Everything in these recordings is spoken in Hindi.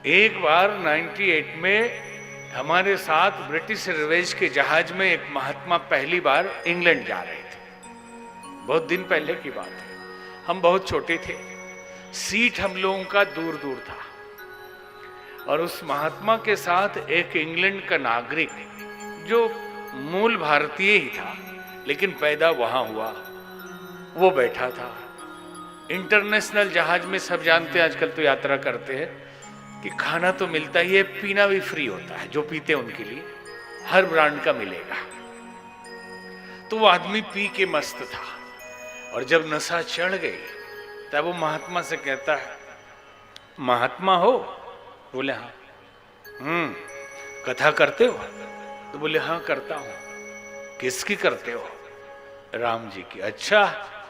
एक बार 98 में हमारे साथ ब्रिटिश एयरवेज के जहाज में एक महात्मा पहली बार इंग्लैंड जा रहे थे। बहुत दिन पहले की बात है, हम बहुत छोटे थे, सीट हम लोगों का दूर दूर था और उस महात्मा के साथ एक इंग्लैंड का नागरिक जो मूल भारतीय ही था लेकिन पैदा वहां हुआ, वो बैठा था। इंटरनेशनल जहाज में सब जानते हैं, आजकल तो यात्रा करते हैं कि खाना तो मिलता ही है, पीना भी फ्री होता है, जो पीते हैं उनके लिए हर ब्रांड का मिलेगा। तो वो आदमी पी के मस्त था और जब नशा चढ़ गई तब वो महात्मा से कहता है, महात्मा हो? बोले हाँ। कथा करते हो? तो बोले हाँ करता हूं। किसकी करते हो? राम जी की। अच्छा,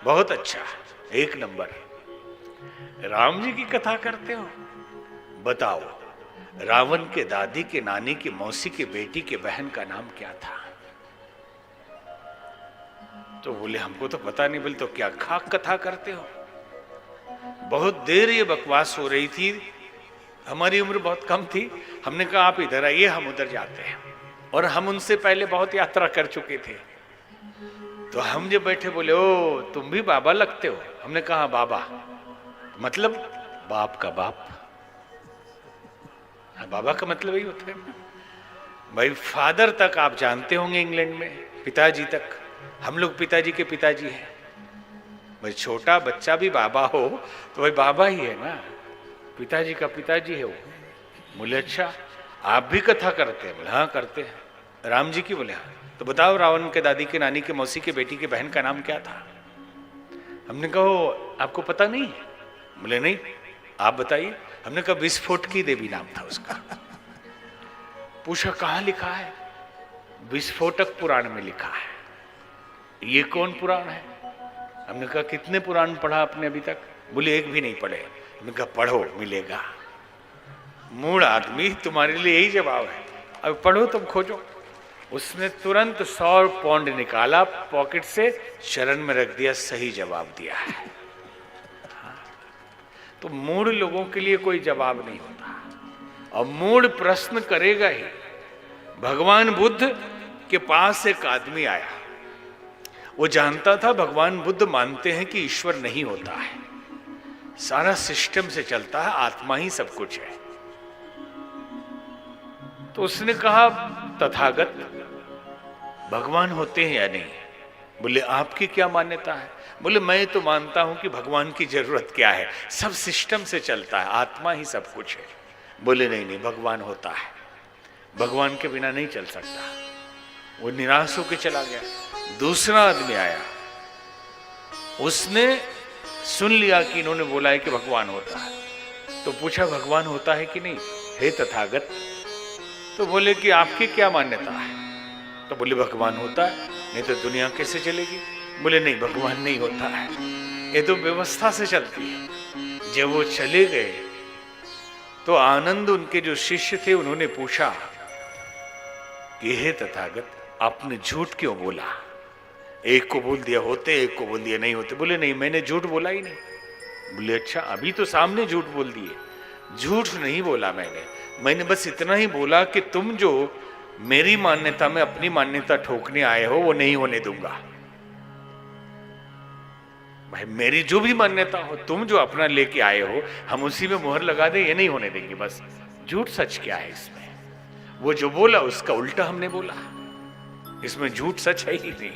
बहुत अच्छा, एक नंबर। राम जी की कथा करते हो? बताओ, रावण के दादी के नानी की मौसी की बेटी के बहन का नाम क्या था? तो बोले हमको तो पता नहीं। बोले तो क्या खाक कथा करते हो? बहुत देर ये बकवास हो रही थी, हमारी उम्र बहुत कम थी। हमने कहा आप इधर आइए, हम उधर जाते हैं। और हम उनसे पहले बहुत यात्रा कर चुके थे। तो हम जब बैठे बोले ओ तुम भी बाबा लगते हो? हमने कहा बाबा मतलब बाप का बाप। बाबा का मतलब यही होता है भाई। फादर तक आप जानते होंगे इंग्लैंड में, पिताजी तक। हम लोग पिताजी के पिताजी हैं भाई। छोटा बच्चा भी बाबा हो तो भाई बाबा ही है ना, पिताजी का पिताजी है वो। बोले अच्छा, आप भी कथा करते हैं? बोले हाँ करते हैं। राम जी की? बोले हाँ। तो बताओ रावण के दादी के नानी के मौसी के बेटी के बहन का नाम क्या था? हमने कहा आपको पता नहीं? बोले नहीं, आप बताइए। हमने कहा विस्फोट की देवी नाम था उसका। पूछा कहां लिखा है? विस्फोटक पुराण में लिखा है। ये कौन पुराण है? हमने कहा कितने पुराण पढ़ा आपने अभी तक? बोले एक भी नहीं पढ़े। हमने कहा पढ़ो, मिलेगा। मूड आदमी, तुम्हारे लिए यही जवाब है, अब पढ़ो तुम खोजो। उसने तुरंत 100 पौंड निकाला पॉकेट से, शरण में रख दिया, सही जवाब दिया है। तो मूड लोगों के लिए कोई जवाब नहीं होता और मूड प्रश्न करेगा ही। भगवान बुद्ध के पास एक आदमी आया, वो जानता था भगवान बुद्ध मानते हैं कि ईश्वर नहीं होता है, सारा सिस्टम से चलता है, आत्मा ही सब कुछ है। तो उसने कहा तथागत भगवान होते हैं या नहीं? बोले आपकी क्या मान्यता है? बोले मैं तो मानता हूं कि भगवान की जरूरत क्या है, सब सिस्टम से चलता है, आत्मा ही सब कुछ है। बोले नहीं नहीं, भगवान होता है, भगवान के बिना नहीं चल सकता। वो निराश होकर चला गया। दूसरा आदमी आया, उसने सुन लिया कि इन्होंने बोला है कि भगवान होता है, तो पूछा भगवान होता है कि नहीं? हे तथागत। तो बोले कि आपकी क्या मान्यता है? तो बोले भगवान होता है, नहीं तो दुनिया कैसे चलेगी? बोले नहीं, भगवान नहीं होता है, ये तो व्यवस्था से चलती है। जब वो चले गए तो आनंद उनके जो शिष्य थे उन्होंने पूछा कि हे तथागत आपने झूठ क्यों बोला? एक को बोल दिया होते, एक को बोल दिया नहीं होते। बोले नहीं, मैंने झूठ बोला ही नहीं। बोले अच्छा, अभी तो सामने झूठ बोल दिए। झूठ नहीं बोला मैंने बस इतना ही बोला कि तुम जो मेरी मान्यता में अपनी मान्यता ठोकने आए हो वो नहीं होने दूंगा। भाई मेरी जो भी मान्यता हो, तुम जो अपना लेके आए हो, हम उसी में मुहर लगा दे, ये नहीं होने देंगे। बस झूठ सच क्या है इसमें? वो जो बोला उसका उल्टा हमने बोला, इसमें झूठ सच है ही नहीं।